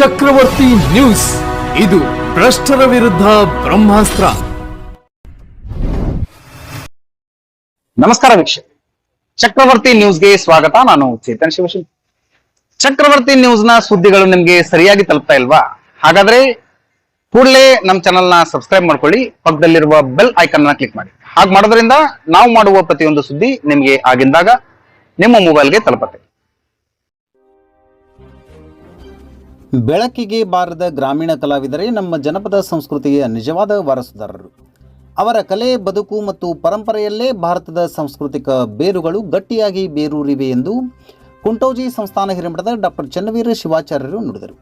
ಚಕ್ರವರ್ತಿ news, ಇದು ಭ್ರಷ್ಟರ ವಿರುದ್ಧ ಬ್ರಹ್ಮಾಸ್ತ್ರ. ನಮಸ್ಕಾರ ವೀಕ್ಷಕ, ಚಕ್ರವರ್ತಿ ನ್ಯೂಸ್ಗೆ ಸ್ವಾಗತ. ನಾನು ಚೇತನ್ ಶಿವಶಿಲ್. ಚಕ್ರವರ್ತಿ ನ್ಯೂಸ್ನ ಸುದ್ದಿಗಳು ನಿಮ್ಗೆ ಸರಿಯಾಗಿ ತಲುಪ್ತಾ ಇಲ್ವಾ? ಹಾಗಾದ್ರೆ ಕೂಡಲೇ ನಮ್ಮ ಚಾನೆಲ್ ನ ಸಬ್ಸ್ಕ್ರೈಬ್ ಮಾಡ್ಕೊಳ್ಳಿ, ಪಕ್ಕದಲ್ಲಿರುವ ಬೆಲ್ ಐಕಾನ್ ನ ಕ್ಲಿಕ್ ಮಾಡಿ. ಹಾಗೆ ಮಾಡೋದ್ರಿಂದ ನಾವು ಮಾಡುವ ಪ್ರತಿಯೊಂದು ಸುದ್ದಿ ನಿಮ್ಗೆ ಆಗಿಂದಾಗ ನಿಮ್ಮ ಮೊಬೈಲ್ಗೆ ತಲುಪುತ್ತೆ. ಬೆಳಕಿಗೆ ಬಾರದ ಗ್ರಾಮೀಣ ಕಲಾವಿದರೇ ನಮ್ಮ ಜನಪದ ಸಂಸ್ಕೃತಿಯ ನಿಜವಾದ ವಾರಸುದಾರರು. ಅವರ ಕಲೆ, ಬದುಕು ಮತ್ತು ಪರಂಪರೆಯಲ್ಲೇ ಭಾರತದ ಸಾಂಸ್ಕೃತಿಕ ಬೇರುಗಳು ಗಟ್ಟಿಯಾಗಿ ಬೇರೂರಿವೆ ಎಂದು ಕುಂಟೋಜಿ ಸಂಸ್ಥಾನ ಹಿರೇಮಠದ ಡಾಕ್ಟರ್ ಚನ್ನವೀರ ಶಿವಾಚಾರ್ಯರು ನುಡಿದರು.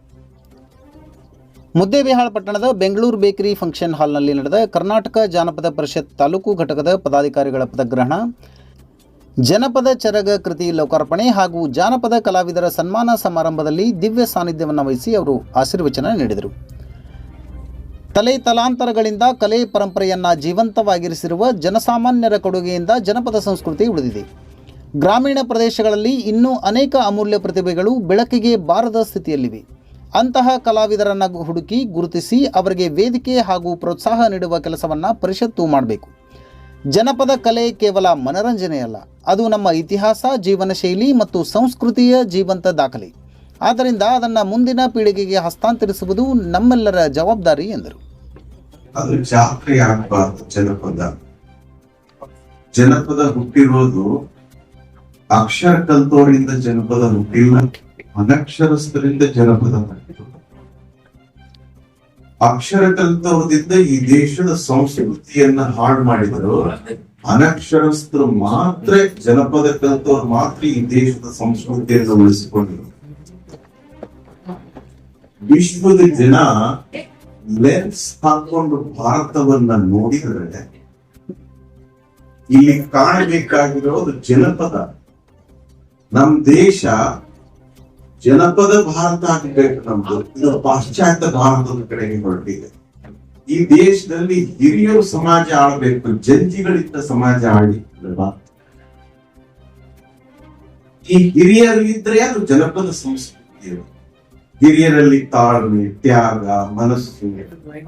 ಮುದ್ದೇಬಿಹಾಳ ಪಟ್ಟಣದ ಬೆಂಗಳೂರು ಬೇಕರಿ ಫಂಕ್ಷನ್ ಹಾಲ್ನಲ್ಲಿ ನಡೆದ ಕರ್ನಾಟಕ ಜಾನಪದ ಪರಿಷತ್ ತಾಲೂಕು ಘಟಕದ ಪದಾಧಿಕಾರಿಗಳ ಪದಗ್ರಹಣ, ಜನಪದ ಚರಗ ಕೃತಿ ಲೋಕಾರ್ಪಣೆ ಹಾಗೂ ಜಾನಪದ ಕಲಾವಿದರ ಸನ್ಮಾನ ಸಮಾರಂಭದಲ್ಲಿ ದಿವ್ಯ ಸಾನ್ನಿಧ್ಯವನ್ನು ವಹಿಸಿ ಅವರು ಆಶೀರ್ವಚನ ನೀಡಿದರು. ತಲೆ ತಲಾಂತರಗಳಿಂದ ಕಲೆ ಪರಂಪರೆಯನ್ನು ಜೀವಂತವಾಗಿರಿಸಿರುವ ಜನಸಾಮಾನ್ಯರ ಕೊಡುಗೆಯಿಂದ ಜನಪದ ಸಂಸ್ಕೃತಿ ಉಳಿದಿದೆ. ಗ್ರಾಮೀಣ ಪ್ರದೇಶಗಳಲ್ಲಿ ಇನ್ನೂ ಅನೇಕ ಅಮೂಲ್ಯ ಪ್ರತಿಭೆಗಳು ಬೆಳಕಿಗೆ ಬಾರದ ಸ್ಥಿತಿಯಲ್ಲಿವೆ. ಅಂತಹ ಕಲಾವಿದರನ್ನು ಹುಡುಕಿ ಗುರುತಿಸಿ ಅವರಿಗೆ ವೇದಿಕೆ ಹಾಗೂ ಪ್ರೋತ್ಸಾಹ ನೀಡುವ ಕೆಲಸವನ್ನು ಪರಿಷತ್ತು ಮಾಡಬೇಕು. ಜನಪದ ಕಲೆ ಕೇವಲ ಮನರಂಜನೆಯಲ್ಲ, ಅದು ನಮ್ಮ ಇತಿಹಾಸ, ಜೀವನ ಶೈಲಿ ಮತ್ತು ಸಂಸ್ಕೃತಿಯ ಜೀವಂತ ದಾಖಲೆ. ಆದ್ದರಿಂದ ಅದನ್ನು ಮುಂದಿನ ಪೀಳಿಗೆಗೆ ಹಸ್ತಾಂತರಿಸುವುದು ನಮ್ಮೆಲ್ಲರ ಜವಾಬ್ದಾರಿ ಎಂದರು. ಅದು ಜಾತ್ರೆ ಆಗಬಾರ್ದು. ಜನಪದ ಹುಟ್ಟಿರೋದು ಅಕ್ಷರ ಕಲ್ತೋರಿಂದ ಜನಪದ ಹುಟ್ಟಿಲ್ಲ, ಅನಕ್ಷರಸ್ಥರಿಂದ ಜನಪದ ಹುಟ್ಟಿರೋದು. ಅಕ್ಷರ ಕಲಿತವರಿಂದ ಈ ದೇಶದ ಸಂಸ್ಕೃತಿಯನ್ನ ಹಾಳು ಮಾಡಿದರು. ಅನಕ್ಷರಸ್ಥರು ಮಾತ್ರ, ಜನಪದ ಕಲಿತವ್ರು ಮಾತ್ರ ಈ ದೇಶದ ಸಂಸ್ಕೃತಿಯನ್ನು ಉಳಿಸಿಕೊಂಡರು. ವಿಶ್ವದ ಜನ ಲೆನ್ಸ್ ಹಾಕೊಂಡು ಭಾರತವನ್ನ ನೋಡಿದರೆ ಇಲ್ಲಿ ಕಾಣಬೇಕಾಗಿರೋದು ಜನಪದ. ನಮ್ ದೇಶ ಜನಪದ ಭಾರತ ಆಗಬೇಕು. ನಮ್ದು ಇದು ಪಾಶ್ಚಾತ್ಯ ಭಾರತದ ಕಡೆಗೆ ಹೊರಟಿದೆ. ಈ ದೇಶದಲ್ಲಿ ಹಿರಿಯರು ಸಮಾಜ ಆಳ್ಬೇಕು, ಜಂಜಿಗಳಿಂದ ಸಮಾಜ ಆಳಿಲ್ವಾ? ಈ ಹಿರಿಯರು ಇದ್ರೆ ಅದು ಜನಪದ ಸಂಸ್ಕೃತಿ. ಹಿರಿಯರಲ್ಲಿ ತಾಳ್ಮೆ, ತ್ಯಾಗ, ಮನಸ್ಸು,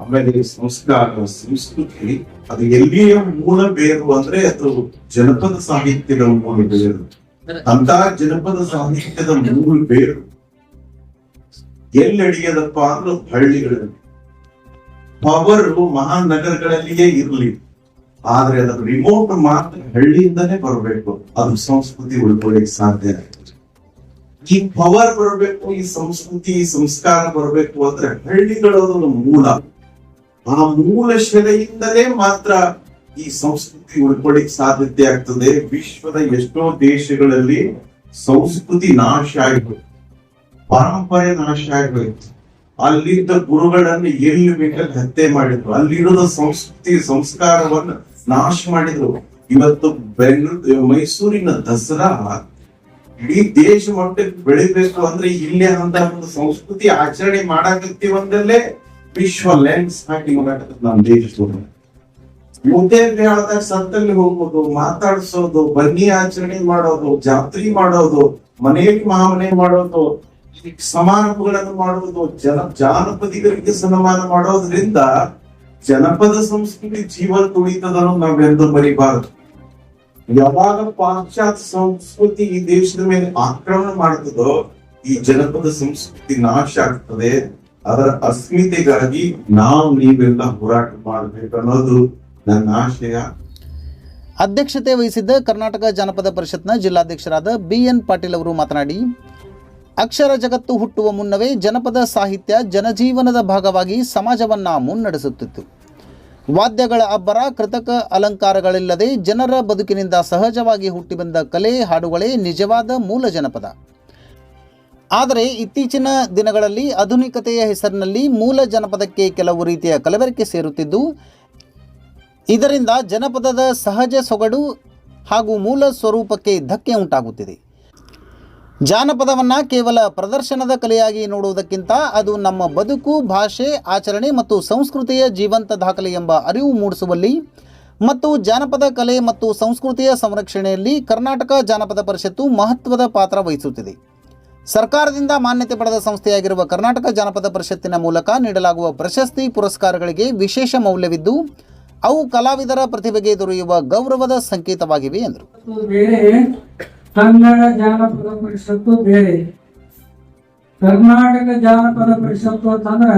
ಆಮೇಲೆ ಸಂಸ್ಕಾರ, ಸಂಸ್ಕೃತಿ, ಅದು ಎಲ್ಲಿಯ ಮೂಲ ಬೇರು ಅಂದ್ರೆ ಅದು ಜನಪದ ಸಾಹಿತ್ಯದ ಮೂಲ ಬೇರು. ಅಂತ ಜನಪದ ಸಾಹಿತ್ಯದ ಮೂಲ ಬೇರು ಎಲ್ಲೆಡಿಯದಪ್ಪ ಅಂದ್ರೆ ಹಳ್ಳಿಗಳಲ್ಲಿ. ಪವರು ಮಹಾನಗರಗಳಲ್ಲಿಯೇ ಇರಲಿ, ಆದ್ರೆ ಅದರ ರಿಮೋಟ್ ಮಾತ್ರ ಹಳ್ಳಿಯಿಂದನೇ ಬರಬೇಕು. ಅದು ಸಂಸ್ಕೃತಿ ಉಳ್ಕೊಳ್ಳಿಕ್ ಸಾಧ್ಯ. ಈ ಪವರ್ ಬರಬೇಕು, ಈ ಸಂಸ್ಕೃತಿ, ಈ ಸಂಸ್ಕಾರ ಬರಬೇಕು ಅಂದ್ರೆ ಹಳ್ಳಿಗಳದು ಮೂಲ. ಆ ಮೂಲ ಶಿಲೆಯಿಂದಲೇ ಮಾತ್ರ ಈ ಸಂಸ್ಕೃತಿ ಉಳ್ಕೊಳ್ಳಿಕ್ ಸಾಧ್ಯತೆ ಆಗ್ತದೆ. ವಿಶ್ವದ ಎಷ್ಟೋ ದೇಶಗಳಲ್ಲಿ ಸಂಸ್ಕೃತಿ ನಾಶ ಆಗೋಯ್ತು, ಪರಂಪರೆ ನಾಶ ಆಗೋಯ್ತು. ಅಲ್ಲಿದ್ದ ಗುರುಗಳನ್ನು ಎಲ್ಲಿ ಬೇಕಾದ್ರೆ ಹತ್ಯೆ ಮಾಡಿದ್ರು, ಅಲ್ಲಿರೋದ ಸಂಸ್ಕೃತಿ ಸಂಸ್ಕಾರವನ್ನು ನಾಶ ಮಾಡಿದ್ರು. ಇವತ್ತು ಮೈಸೂರಿನ ದಸರಾ ಇಡೀ ದೇಶ ಮಟ್ಟಕ್ಕೆ ಬೆಳಿಬೇಕು ಅಂದ್ರೆ ಇಲ್ಲೇ ಅಂತ ಒಂದು ಸಂಸ್ಕೃತಿ ಆಚರಣೆ ಮಾಡಾಕತ್ತೀವಂದಲ್ಲೇ ವಿಶ್ವ ಲೆನ್ಸ್ ಹಾಕಿ ಮಾಡಾಕತ್ತ ನಮ್ಮ ದೇಶದೊಳಗೆ. ಮುದ್ದೇಬಿಹಾಳದಾಗ ಸಂತಲ್ಲಿ ಹೋಗೋದು, ಮಾತಾಡ್ಸೋದು, ಬನ್ನಿ ಆಚರಣೆ ಮಾಡೋದು, ಜಾತ್ರೆ ಮಾಡೋದು, ಮನೆಯಲ್ಲಿ ಮಹಾಮನೆ ಮಾಡೋದು, ಸಮಾರಂಭಗಳನ್ನು ಮಾಡುವುದು, ಜಾನಪದಿಗರಿಗೆ ಸನ್ಮಾನ ಮಾಡೋದ್ರಿಂದ ಜನಪದ ಸಂಸ್ಕೃತಿ ಜೀವ ತುಳಿತದನ್ನು ನಾವೆಂದು ಮರಿಬಾರದು. ಯಾವಾಗ ಪಾಶ್ಚಾತ್ಯ ಸಂಸ್ಕೃತಿ ಈ ದೇಶದ ಮೇಲೆ ಆಕ್ರಮಣ ಮಾಡ್ತದೋ ಈ ಜನಪದ ಸಂಸ್ಕೃತಿ ನಾಶ ಆಗ್ತದೆ. ಅದರ ಅಸ್ಮಿತೆಗಾಗಿ ನೀವೆಲ್ಲ ಹೋರಾಟ ಮಾಡ್ಬೇಕು ಅನ್ನೋದು ನನ್ನ ಆಶಯ. ಅಧ್ಯಕ್ಷತೆ ವಹಿಸಿದ್ದ ಕರ್ನಾಟಕ ಜಾನಪದ ಪರಿಷತ್ನ ಜಿಲ್ಲಾಧ್ಯಕ್ಷರಾದ BN ಪಾಟೀಲ್ ಅವರು ಮಾತನಾಡಿ, ಅಕ್ಷರ ಜಗತ್ತು ಹುಟ್ಟುವ ಮುನ್ನವೇ ಜನಪದ ಸಾಹಿತ್ಯ ಜನಜೀವನದ ಭಾಗವಾಗಿ ಸಮಾಜವನ್ನು ಮುನ್ನಡೆಸುತ್ತಿತ್ತು. ವಾದ್ಯಗಳ ಅಬ್ಬರ, ಕೃತಕ ಅಲಂಕಾರಗಳಿಲ್ಲದೆ ಜನರ ಬದುಕಿನಿಂದ ಸಹಜವಾಗಿ ಹುಟ್ಟಿಬಂದ ಕಲೆ, ಹಾಡುಗಳೇ ನಿಜವಾದ ಮೂಲ ಜನಪದ. ಆದರೆ ಇತ್ತೀಚಿನ ದಿನಗಳಲ್ಲಿ ಆಧುನಿಕತೆಯ ಹೆಸರಿನಲ್ಲಿ ಮೂಲ ಜನಪದಕ್ಕೆ ಕೆಲವು ರೀತಿಯ ಕಲಬೆರಕೆ ಸೇರುತ್ತಿದ್ದು, ಇದರಿಂದ ಜನಪದದ ಸಹಜ ಸೊಗಡು ಹಾಗೂ ಮೂಲ ಸ್ವರೂಪಕ್ಕೆ ಧಕ್ಕೆ ಉಂಟಾಗುತ್ತಿದೆ. ಜಾನಪದವನ್ನು ಕೇವಲ ಪ್ರದರ್ಶನದ ಕಲೆಯಾಗಿ ನೋಡುವುದಕ್ಕಿಂತ ಅದು ನಮ್ಮ ಬದುಕು, ಭಾಷೆ, ಆಚರಣೆ ಮತ್ತು ಸಂಸ್ಕೃತಿಯ ಜೀವಂತ ದಾಖಲೆ ಎಂಬ ಅರಿವು ಮೂಡಿಸುವಲ್ಲಿ ಮತ್ತು ಜಾನಪದ ಕಲೆ ಮತ್ತು ಸಂಸ್ಕೃತಿಯ ಸಂರಕ್ಷಣೆಯಲ್ಲಿ ಕರ್ನಾಟಕ ಜಾನಪದ ಪರಿಷತ್ತು ಮಹತ್ವದ ಪಾತ್ರ ವಹಿಸುತ್ತಿದೆ. ಸರ್ಕಾರದಿಂದ ಮಾನ್ಯತೆ ಪಡೆದ ಸಂಸ್ಥೆಯಾಗಿರುವ ಕರ್ನಾಟಕ ಜಾನಪದ ಪರಿಷತ್ತಿನ ಮೂಲಕ ನೀಡಲಾಗುವ ಪ್ರಶಸ್ತಿ ಪುರಸ್ಕಾರಗಳಿಗೆ ವಿಶೇಷ ಮೌಲ್ಯವಿದ್ದು ಅವು ಕಲಾವಿದರ ಪ್ರತಿಭೆಗೆ ದೊರೆಯುವ ಗೌರವದ ಸಂಕೇತವಾಗಿವೆ ಎಂದರು. ಬೇರೆ ಕನ್ನಡ ಜಾನಪದ ಪರಿಷತ್ತು ಬೇರೆ. ಕರ್ನಾಟಕ ಜಾನಪದ ಪರಿಷತ್ತು ಅಂತಂದ್ರೆ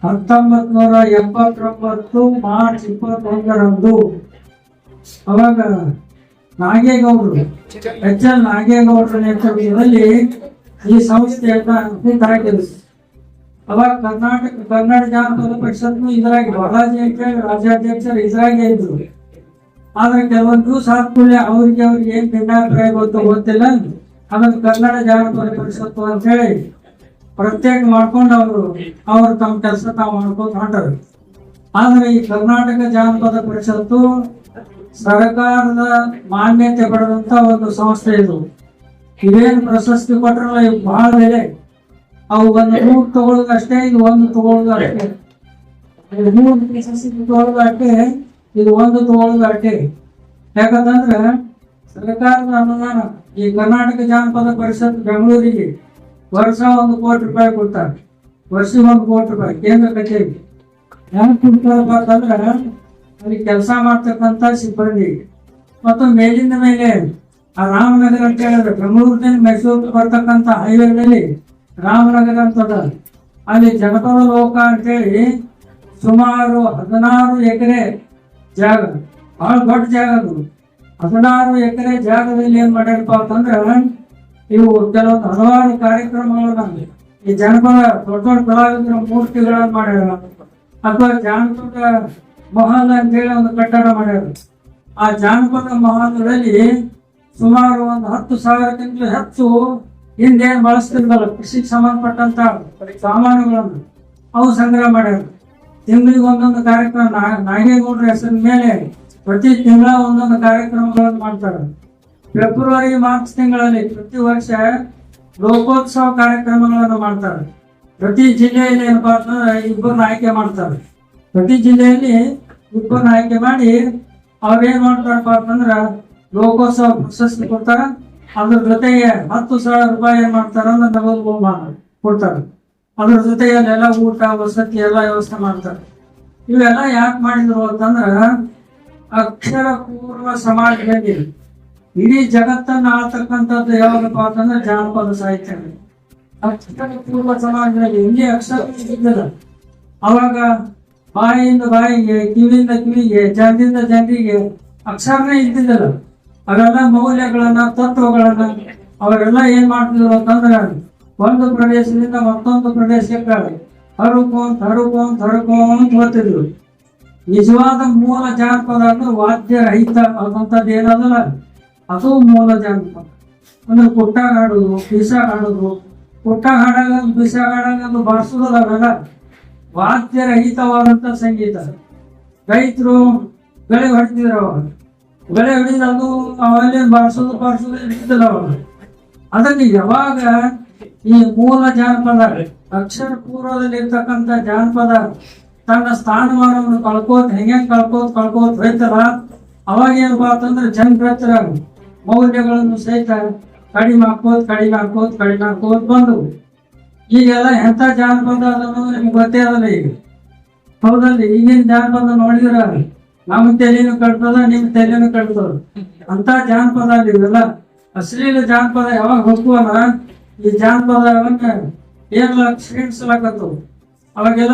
1979 ಮಾರ್ಚ್ 21ರಂದು ಅವಾಗ ನಾಗೇಗೌಡರು ಎಚ್.ಎಲ್. ನಾಗೇಗೌಡರ ನೇತೃತ್ವದಲ್ಲಿ ಈ ಸಂಸ್ಥೆಯನ್ನ ಹುಟ್ಟಾಕಿದ್ರು. ಅವಾಗ ಕನ್ನಡ ಜಾನಪದ ಪರಿಷತ್ ಇದ್ರಾಗಿ ಬಾಲಾಜಿ ಅಂತೇಳಿ ರಾಜ್ಯಾಧ್ಯಕ್ಷರು ಇದ್ರಾಗೆ ಇದ್ರು. ಆದ್ರೆ ಕೆಲವೊಂದು ದಿವಸ ಆದ್ಮೇಲೆ ಅವ್ರಿಗೆ ಏನ್ ಭಿನ್ನಾಭಿಪ್ರಾಯ ಗೊತ್ತಿಲ್ಲ, ಅದನ್ನು ಕನ್ನಡ ಜಾನಪದ ಪರಿಷತ್ತು ಅಂತ ಹೇಳಿ ಪ್ರತ್ಯೇಕ ಮಾಡ್ಕೊಂಡು ಅವರು ತಮ್ಮ ಕೆಲಸ ತಾವು ಮಾಡ್ಕೊಂಡು ಹೊಂಟರು. ಆದ್ರೆ ಈ ಕರ್ನಾಟಕ ಜಾನಪದ ಪರಿಷತ್ತು ಸರ್ಕಾರದ ಮಾನ್ಯತೆ ಪಡೆದಂತ ಒಂದು ಸಂಸ್ಥೆ ಇದು. ಇವೇನು ಪ್ರಶಸ್ತಿ ಕೊಟ್ಟರಲ್ಲ ಇವು ಬಹಳ ಬೆಲೆ. ಅವು ಒಂದು 3 ತಗೊಳ್ಳೋದು ಅಷ್ಟೇ, ಇದು 1 ತಗೊಳ್ಳೋದು ಅಷ್ಟೇ. 3 ಪ್ರಶಸ್ತಿ ತಗೊಳ್ಳೋದು ಅಷ್ಟೇ, ಇದು 1 ತಗೊಳ್ಳೋದು ಅಷ್ಟೇ. ಯಾಕಂತಂದ್ರೆ ಸರ್ಕಾರದ ಅನುದಾನ ಈ ಕರ್ನಾಟಕ ಜಾನಪದ ಪರಿಷತ್ ಬೆಂಗಳೂರಿಗೆ ವರ್ಷ 1 ಕೋಟಿ ರೂಪಾಯಿ ಕೊಡ್ತಾರೆ. ವರ್ಷಕ್ಕೆ 1 ಕೋಟಿ ರೂಪಾಯಿ ಕೇಂದ್ರ ಕಚೇರಿ. ಹೆಂಗ್ ಕೊಡ್ತಾರಪ್ಪ ಅಂತಂದ್ರೆ ಅಲ್ಲಿ ಕೆಲಸ ಮಾಡ್ತಕ್ಕಂಥ ಸಿಬ್ಬಂದಿ ಮತ್ತು ಮೇಲಿಂದ ಮೇಲೆ ಆ ರಾಮನಗರ ಅಂತ ಹೇಳಿದ್ರೆ ಬೆಂಗಳೂರಿನಿಂದ ಮೈಸೂರು ಬರ್ತಕ್ಕಂಥ ಹೈವೇನಲ್ಲಿ ರಾಮನಗರ ಅಂತದ, ಅಲ್ಲಿ ಜನಪದ ಲೋಕ ಅಂತೇಳಿ ಸುಮಾರು 16 ಎಕರೆ ಜಾಗ, ಬಹಳ ದೊಡ್ಡ ಜಾಗ ಅದು. 16 ಎಕರೆ ಜಾಗದಲ್ಲಿ ಏನ್ ಮಾಡ್ಯಾರಪ್ಪ ಅಂತಂದ್ರೆ ಇವು ಕೆಲವೊಂದು ಹಲವಾರು ಕಾರ್ಯಕ್ರಮಗಳನ್ನ ಈ ಜನಪದ ದೊಡ್ಡ ದೊಡ್ಡ ಕಲಾವಿದರ ಮೂರ್ತಿಗಳನ್ನ ಮಾಡ್ಯಾರ, ಅಥವಾ ಜಾನಪದ ಮಹಲ್ ಅಂತೇಳಿ ಒಂದು ಕಟ್ಟಡ ಮಾಡ್ಯಾರ. ಆ ಜಾನಪದ ಮಹಲದಲ್ಲಿ ಸುಮಾರು ಒಂದು 10,000ಕ್ಕಿಂತ ಹೆಚ್ಚು ಹಿಂದೇನು ಬಳಸ್ತಿರ್ಬಲ್ಲ ಕೃಷಿಗೆ ಸಂಬಂಧಪಟ್ಟಂತ ಸಾಮಾನುಗಳನ್ನು ಅವು ಸಂಗ್ರಹ ಮಾಡ್ಯಾರ. ತಿಂಗಳಿಗೆ ಒಂದೊಂದು ಕಾರ್ಯಕ್ರಮ ನಾಗೇಗೌಡರ ಹೆಸರಿನ ಮೇಲೆ ಪ್ರತಿ ತಿಂಗಳ ಒಂದೊಂದು ಕಾರ್ಯಕ್ರಮಗಳನ್ನು ಮಾಡ್ತಾರೆ. ಫೆಬ್ರವರಿ ಮಾರ್ಚ್ ತಿಂಗಳಲ್ಲಿ ಪ್ರತಿ ವರ್ಷ ಲೋಕೋತ್ಸವ ಕಾರ್ಯಕ್ರಮಗಳನ್ನು ಮಾಡ್ತಾರೆ. ಪ್ರತಿ ಜಿಲ್ಲೆಯಲ್ಲಿ ಏನಪ್ಪಾ ಅಂತಂದ್ರೆ 2 ಆಯ್ಕೆ ಮಾಡ್ತಾರೆ. ಪ್ರತಿ ಜಿಲ್ಲೆಯಲ್ಲಿ 2 ಆಯ್ಕೆ ಮಾಡಿ ಅವ್ರೇನ್ ಮಾಡ್ತಾರಪ್ಪ ಅಂತಂದ್ರ ಲೋಕೋತ್ಸವ ಪ್ರಶಸ್ತಿ ಕೊಡ್ತಾರ. ಅದ್ರ ಜೊತೆಗೆ 10,000 ರೂಪಾಯಿ ಏನ್ ಮಾಡ್ತಾರ ಅಂದ್ರೆ ನಗದು ಬಹುಮಾನ ಕೊಡ್ತಾರೆ. ಅದ್ರ ಜೊತೆಗೆ ಅಲ್ಲೆಲ್ಲ ಊಟ ವಸತಿ ಎಲ್ಲ ವ್ಯವಸ್ಥೆ ಮಾಡ್ತಾರೆ. ಇವೆಲ್ಲ ಯಾಕೆ ಮಾಡಿದ್ರು ಅಂತಂದ್ರ ಅಕ್ಷರ ಪೂರ್ವ ಸಮಾಜದಲ್ಲಿ ಇಡೀ ಜಗತ್ತನ್ನ ಆಳ್ತಕ್ಕಂಥದ್ದು ಯಾವಾಗಪ್ಪ ಅಂತಂದ್ರೆ ಜಾನಪದ ಸಾಹಿತ್ಯ. ಅಕ್ಷರ ಪೂರ್ವ ಸಮಾಜದಲ್ಲಿ ಇಲ್ಲಿ ಅಕ್ಷರ ಇದ್ದಿಲ್ಲ. ಅವಾಗ ಬಾಯಿಯಿಂದ ಬಾಯಿಗೆ, ಕಿವಿಯಿಂದ ಕಿವಿಗೆ, ಜನರಿಂದ ಜನರಿಗೆ ಅಕ್ಷರನೇ ಇದ್ದಿದ್ದಲ್ಲ. ಅವೆಲ್ಲ ಮೌಲ್ಯಗಳನ್ನ, ತತ್ವಗಳನ್ನ ಅವರೆಲ್ಲ ಏನ್ ಮಾಡ್ತಿದ್ರು ಅಂತಂದ್ರೆ ಒಂದು ಪ್ರದೇಶದಿಂದ ಮತ್ತೊಂದು ಪ್ರದೇಶಕ್ಕೆ ಹರಕೋಂತ ಬರ್ತಿದ್ರು. ನಿಜವಾದ ಮೂಲ ಜಾನಪದ ಅಂದ್ರೆ ವಾದ್ಯ ರಹಿತ ಆದಂತದ್ದು ಏನದಲ್ಲ ಅದು ಮೂಲ ಜಾನಪದ. ಅಂದ್ರೆ ಕುಟ್ಟಾಗ ಹಾಡುದು, ಬೀಸಾಗ ಹಾಡುದು, ಕುಟ್ಟಾಗ ಹಾಡಾಗ ಬೀಸಾಗ ಹಾಡಾಗ ಬಾರಿಸೋದಲ್ಲ, ಅವೆಲ್ಲ ವಾದ್ಯ ರಹಿತವಾದಂತ ಸಂಗೀತ. ರೈತರು ಬೆಳೆ ಹೊಡಿತಿದ್ರು, ಅವಾಗ ಬೆಳೆ ಹೊಡಿದ್ರೆ ಅದು ಅವಲ್ಲಿ ಬಾರಿಸೋದು ಇದ್ದಿಲ್ಲ. ಅವಾಗ ಅದಕ್ಕೆ ಯಾವಾಗ ಈ ಮೂಲ ಜಾನಪದ ಅಕ್ಷರ ಪೂರ್ವದಲ್ಲಿ ಇರ್ತಕ್ಕಂಥ ಜಾನಪದ ತನ್ನ ಸ್ಥಾನಮಾನವನ್ನು ಹೆಂಗೆ ಕಳ್ಕೋತ್ ಹೋಯ್ತಲ್ಲ, ಅವಾಗ ಏನಪ್ಪಾ ಅಂತಂದ್ರೆ ಜನರ ಹತ್ರ ಮೌಲ್ಯಗಳನ್ನು ಸಹಿತ ಕಡಿಮೆ ಹಾಕೋತ್ ಬಂದವು. ಈಗೆಲ್ಲ ಎಂತ ಜಾನಪದ ಅದನ್ನು ನಿಮ್ಗೆ ಗೊತ್ತೇ ಅದಲ್ಲ. ಈಗ ಹೌದಲ್ಲಿ ಈಗಿನ ಜಾನಪದ ನೋಡಿದ್ರ ನಮ್ಮ ತಲೆನೂ ಕಟ್ತದ, ನಿಮ್ ತಲೆನೂ ಕಟ್ತದ ಅಂತ ಜಾನಪದ ಇವೆಲ್ಲ. ಅಶ್ಲೀಲ ಜಾನಪದ ಯಾವಾಗ ಹೋಗುವಲ್ಲ ಈ ಜಾನಪದವನ್ನ ಏನೆಲ್ಲ ಕ್ಷೀಣಿಸ್ಲಾಕತ್ತವು. ಅವಾಗೆಲ್ಲ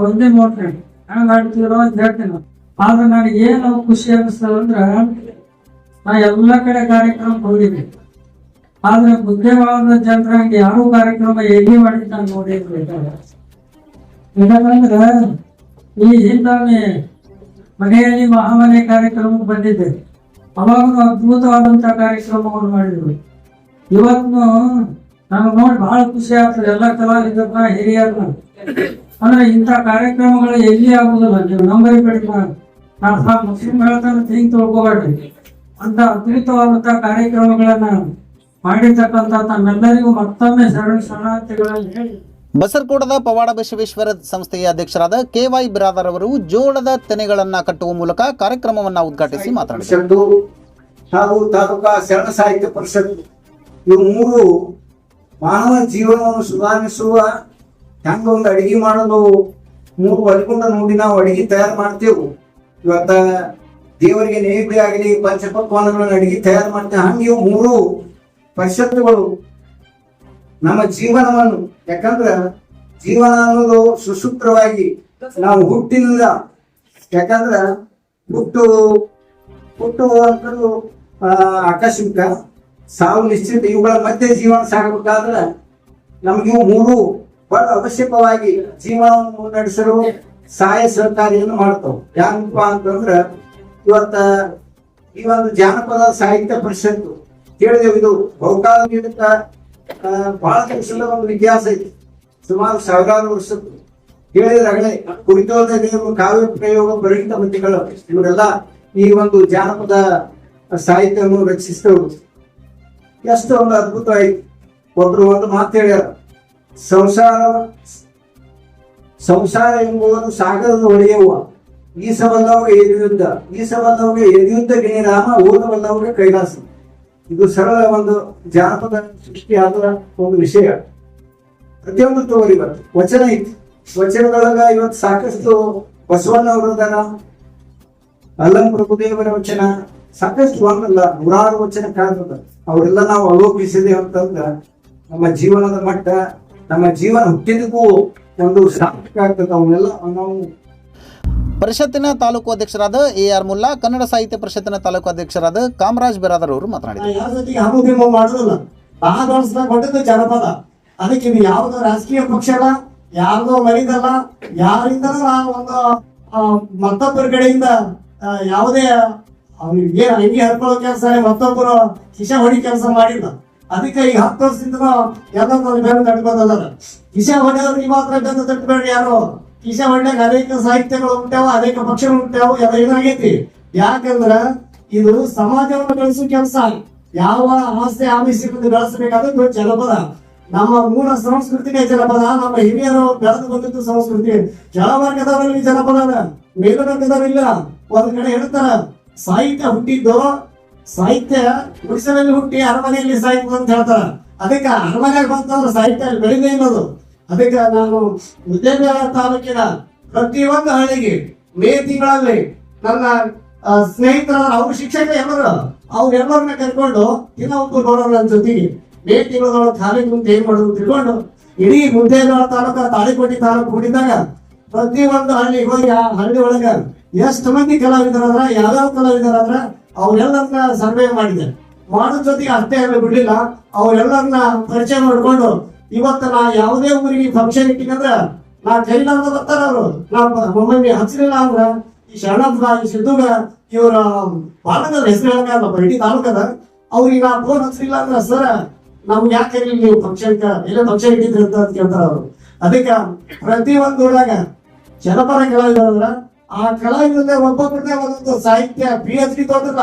ಒಂದೇ ನೋಡ್ತೀನಿ ಹಂಗ ಆಡ್ತಿರೋ ಅಂತ ಹೇಳ್ತೀನಿ. ಆದ್ರೆ ನನಗೆ ಏನು ಖುಷಿ ಅನಿಸ್ತದಂದ್ರ ನಾ ಎಲ್ಲ ಕಡೆ ಕಾರ್ಯಕ್ರಮ ಹೋಗಿದ್ದೆ. ಆದ್ರೆ ಬುದ್ಧಿವಾದ ಜನರ ಹಂಗೆ ಯಾರು ಕಾರ್ಯಕ್ರಮ ಎಲ್ಲಿ ಮಾಡಿದ್ ನಾನು ನೋಡಿರ್ಬೇಕಾದ್ರೆ. ಯಾಕಂದ್ರ ಈ ಹಿಂದಾನೆ ಮನೆಯಲ್ಲಿ ಮಹಾಮನೆ ಕಾರ್ಯಕ್ರಮಕ್ಕೆ ಬಂದಿದ್ದೆ. ಅವಾಗ ಅದ್ಭುತವಾದಂತ ಕಾರ್ಯಕ್ರಮವನ್ನು ಮಾಡಿದ್ರು. ಇವತ್ತು ನನಗೆ ನೋಡಿ ಬಹಳ ಖುಷಿ ಆಗ್ತದೆ. ಎಲ್ಲ ಕಲಾವಿದರನ್ನ, ಹಿರಿಯರನ್ನ. ಅಂದ್ರೆ ಇಂಥ ಕಾರ್ಯಕ್ರಮಗಳು ಎಲ್ಲಿ ಆಗುದಿಲ್ಲ. ನೀವು ನಂಬರಿ ಬೇಡ, ನಾನು ಮುಸ್ಲಿಂ ಹೇಳ್ತಾನೆ ಹಿಂಗ್ ತಿಳ್ಕೊಬೇಡ್ರಿ. ಅಂತ ಅದ್ಭುತವಾದಂತ ಕಾರ್ಯಕ್ರಮಗಳನ್ನ ಮಾಡಿರ್ತಕ್ಕಂಥ ತಮ್ಮೆಲ್ಲರಿಗೂ ಮತ್ತೊಮ್ಮೆ ಶರಣಾರ್ಥಿಗಳಲ್ಲಿ ಹೇಳಿ. ಬಸರಕೋಟದ ಪವಾಡ ಬಸವೇಶ್ವರ ಸಂಸ್ಥೆಯ ಅಧ್ಯಕ್ಷರಾದ KY ಬಿರಾದರ್ ಅವರು ಜೋಳದ ತೆನೆಗಳನ್ನ ಕಟ್ಟುವ ಮೂಲಕ ಕಾರ್ಯಕ್ರಮವನ್ನ ಉದ್ಘಾಟಿಸಿ ಮಾತನಾಡಿದರು. ಹಾಗೂ ತಾಲೂಕಾ ಶರಣ ಸಾಹಿತ್ಯ ಪರಿಷತ್ ಇವು 3 ಮಾನವ ಜೀವನವನ್ನು ಸುಧಾರಿಸುವ ಹೆಂಗ ಒಂದು ಅಡಿಗೆ ಮಾಡೋದು 3 ಒಲಿಗುಂಡ ನೋಡಿ ನಾವು ಅಡಿಗೆ ತಯಾರು ಮಾಡ್ತೇವೆ. ಇವತ್ತ ದೇವರಿಗೆ ನೈವೇದ್ಯ ಆಗಲಿ ಪಂಚಪಕ್ವಾನಗಳನ್ನು ಅಡಿಗೆ ತಯಾರು ಮಾಡ್ತೇವೆ. ಹಂಗೆ ಇವು 3 ಪರಿಷತ್ತುಗಳು ನಮ್ಮ ಜೀವನವನ್ನು, ಯಾಕಂದ್ರ ಜೀವನ ಅನ್ನೋದು ಸುಸೂತ್ರವಾಗಿ ನಾವು ಹುಟ್ಟಿನಿಂದ, ಯಾಕಂದ್ರ ಹುಟ್ಟು ಅಂತೂ ಆಕಸ್ಮಿಕ, ಸಾವು ನಿಶ್ಚಿತ. ಇವುಗಳ ಮಧ್ಯೆ ಜೀವನ ಸಾಗಬೇಕಾದ್ರ ನಮ್ಗೆ ಇವು 3 ಬಹಳ ಅವಶ್ಯಕವಾಗಿ ಜೀವನವನ್ನು ಮುನ್ನಡೆಸಲು ಸಹಾಯ ಸಹಕಾರಿಯನ್ನು ಮಾಡ್ತಾವ್. ಯಾಕಪ್ಪ ಅಂತಂದ್ರ ಇವತ್ತ ಈ ಒಂದು ಜಾನಪದ ಸಾಹಿತ್ಯ ಪರಿಷತ್ತು ಕೇಳಿದೆವು. ಇದು ಬಹುಕಾಲದಿಂದ ಬಹಳ ವರ್ಷದ ಒಂದು ಇತಿಹಾಸ ಐತಿ, ಸುಮಾರು 1000 ವರ್ಷದ್ದು. ಹೇಳಿದ್ರಾಗಲೇ ಕುರಿತೋದ ದೇವರು, ಕಾವ್ಯ ಪ್ರಯೋಗ, ಪರಿಣಿತ ಮಂದಿಗಳು ಇವರೆಲ್ಲ ಈ ಒಂದು ಜಾನಪದ ಸಾಹಿತ್ಯವನ್ನು ರಚಿಸಿದವರು. ಎಷ್ಟು ಒಂದು ಅದ್ಭುತವಾಯಿತು. ಒಬ್ರು ಒಂದು ಮಾತು ಹೇಳ್ಯಾರ, ಸಂಸಾರ ಎಂಬುವುದು ಸಾಗರದ ಒಡೆಯುವ, ಈಸಬಲ್ಲವಾಗ ಎದುಯುದ್ಧ, ಈಸಬಲ್ಲವಾಗ ಎದುಯುದ್ಧ ಗಿಣಿರಾಮ, ಓದಬಲ್ಲವಾಗ ಕೈಲಾಸ. ಇದು ಸರಳ ಒಂದು ಜಾನಪದ ಸೃಷ್ಟಿಯಾದ ಒಂದು ವಿಷಯ. ಪ್ರತಿಯೊಂದು ತೋರಿ ಇವತ್ತು ವಚನ ಐತಿ. ವಚನದೊಳಗ ಇವತ್ತು ಸಾಕಷ್ಟು ಬಸವಣ್ಣ ಅವರದಾರ, ಅಲ್ಲಂ ಪ್ರಭುದೇವರ ವಚನ, ಸಾಕಷ್ಟು ಒಂದಲ್ಲ 100 ವಚನ ಕಾಣ್ತದ. ಅವರೆಲ್ಲ ನಾವು ಅವಲೋಕಿಸಿದೇವೆ ಅಂತಂದ್ರ ನಮ್ಮ ಜೀವನದ ಮಟ್ಟ, ನಮ್ಮ ಜೀವನ ಹುಟ್ಟಿದಕ್ಕೂ ಒಂದು ಸಾರ್ಥಕ ಆಗ್ತದೆ. ಅವನ್ನೆಲ್ಲ ನಾವು ಪರಿಷತ್ತಿನ ತಾಲೂಕು ಅಧ್ಯಕ್ಷರಾದ AR ಮುಲ್ಲಾ, ಕನ್ನಡ ಸಾಹಿತ್ಯ ಪರಿಷತ್ತಿನ ತಾಲೂಕು ಅಧ್ಯಕ್ಷರಾದ ಕಾಮರಾಜ್ ಬಿರಾದರ್ ಅವರು ಮಾತನಾಡಿದರು. ಯಾರ ಜೊತೆಗೆ ಹಬ್ಬ ಮಾಡೋದಿಲ್ಲ, ಹೊಂದಿದ್ದು ಜನಪದ. ಅದಕ್ಕೆ ಇದು ಯಾವುದೋ ರಾಜಕೀಯ ಪಕ್ಷ ಅಲ್ಲ, ಯಾರ್ದೋ ಮರಿದಲ್ಲ, ಯಾರಿಂದಲೂ ನಾವು ಒಂದು ಮತ್ತೊಬ್ಬರ ಕಡೆಯಿಂದ ಯಾವುದೇ ಅವ್ರಿಗೆ ಅಂಗಿ ಹರ್ಕೊಳ್ಳೋ ಕೆಲಸ, ಮತ್ತೊಬ್ಬರು ಕಿಶ ಹೊಡಿ ಕೆಲಸ ಮಾಡಿಲ್ಲ. ಅದಕ್ಕೆ ಈಗ 10 ವರ್ಷದಿಂದ ಎಲ್ಲೊಂದು ಬೆನ್ನು ತಟ್ಕೋದಲ್ಲ. ಕಿಶ ಹೊಡೆಯವ್ರಿಗೆ ಮಾತ್ರ ಬೆನ್ನು ತಟ್ಟಬೇಡ್ರಿ ಯಾರು. ಕಿಶ ಹೊಡ್ಯಾಗ ಅನೇಕ ಸಾಹಿತ್ಯಗಳು ಉಂಟಾವ, ಅನೇಕ ಪಕ್ಷಗಳು ಉಂಟಾವ. ಎಲ್ಲ ಏನಾಗೈತಿ, ಯಾಕಂದ್ರ ಇದು ಸಮಾಜವನ್ನು ಬೆಳೆಸೋ ಕೆಲಸ. ಯಾವ ಆಸ್ತಿ ಆಮಿಷಗಳನ್ನು ಬೆಳೆಸಬೇಕಾದದ್ದು ಜನಪದ. ನಮ್ಮ ಮೂಲ ಸಂಸ್ಕೃತಿನೇ ಜನಪದ. ನಮ್ಮ ಹಿರಿಯರು ಬೆಳೆದು ಬಂದಿದ್ದು ಸಂಸ್ಕೃತಿ. ಕೆಳವರ್ಗದವರಲ್ಲಿ ಜನಪದ ಅದ, ಮೇಲ್ವರ್ಗದವರಿಲ್ಲ. ಒಂದ್ ಕಡೆ ಹೇಳ್ತಾರ, ಸಾಹಿತ್ಯ ಹುಟ್ಟಿದ್ದು ಸಾಹಿತ್ಯ ಗುಡಿಸಲಲ್ಲಿ ಹುಟ್ಟಿ ಅರಮನೆಯಲ್ಲಿ ಸಾಹಿತ್ಯ ಅಂತ ಹೇಳ್ತಾರ. ಅದಕ್ಕೆ ಅರಮನೆಗೆ ಬಂತಂದ್ರೆ ಸಾಹಿತ್ಯ ಬೆಳೆದೇ ಇಲ್ಲದು. ಅದಕ್ಕೆ ನಾನು ಮುದ್ದೇಬಿಹಾಳ ತಾಲೂಕಿನ ಪ್ರತಿಯೊಂದು ಹಳ್ಳಿಗೆ ಮೇ ತಿಂಗಳಲ್ಲಿ ನನ್ನ ಸ್ನೇಹಿತರ, ಅವ್ರ ಶಿಕ್ಷಕ ಎಲ್ಲರೂ, ಅವ್ರೆಲ್ಲರನ್ನ ಕರ್ಕೊಂಡು ದಿನ ಒಬ್ಬರು ನೋಡೋಣ ನನ್ನ ಜೊತೆಗೆ ಮೇ ತಿಂಗಳೊಳಗೆ ಖಾಲಿ ಮುಂದೆ ಏನ್ ಮಾಡೋದು ತಿಳ್ಕೊಂಡು ಇಡೀ ಮುದ್ದೇಬಿಹಾಳ ತಾಲೂಕ, ತಾಳಿಕೋಟೆ ತಾಲೂಕು ಹುಟ್ಟಿದಾಗ ಪ್ರತಿಯೊಂದು ಹಳ್ಳಿಗೆ ಹೋಗಿ ಆ ಹಳ್ಳಿ ಒಳಗ ಎಷ್ಟು ಮಂದಿ ಕಲಾವಿದರಾದ್ರ, ಯಾವ್ಯಾವ ಕಲಾವಿದರಾದ್ರ ಅವ್ರೆಲ್ಲರನ್ನ ಸರ್ವೆ ಮಾಡಿದೆ. ಮಾಡೋದ್ ಜೊತೆಗೆ ಅಷ್ಟೇ ಎಲ್ಲ ಬಿಡ್ಲಿಲ್ಲ, ಅವ್ರೆಲ್ಲರನ್ನ ಪರಿಚಯ ಮಾಡ್ಕೊಂಡು ಇವತ್ತ ನಾ ಯಾವುದೇ ಊರಿಗೆ ಫಂಕ್ಷನ್ ಇಟ್ಟಿಗಂದ್ರ ನಾ ಕೈಲಾರ್ದ ಬರ್ತಾರ ಅವರು. ನಾ ಒಮ್ಮೊಮ್ಮೆ ಹಚ್ಚಲಿಲ್ಲ ಅಂದ್ರ ಈ ಶರಣಪ್ಪ, ಈ ಸಿದ್ದುಗ, ಇವ್ರ ಬಾಲಕರ ಹೆಸರು ಹೇಳಕ ಇಡೀ ತಾಲೂಕದ ಅವ್ರಿಗೆ ನಾ ಫೋನ್ ಹಚ್ಚಲಿಲ್ಲ ಅಂದ್ರ, ಸರ್ ನಮ್ಗೆ ಯಾಕೆ ಕರೀಲಿ ನೀವು ಫಂಕ್ಷನ್, ಎಲ್ಲ ಫಂಕ್ಷನ್ ಇಟ್ಟಿದ್ರಿ ಅಂತ ಕೇಳ್ತಾರ ಅವರು. ಅದಕ್ಕೆ ಪ್ರತಿಯೊಂದು ಊರಾಗ ಜನಪದ ಕಲಾವಿದರ, ಆ ಕಲಾವಿದ ಒಬ್ಬೊಬ್ಬರದೇ ಒಂದೊಂದು ಸಾಹಿತ್ಯ PhD ತೋಟಲ್ಲ.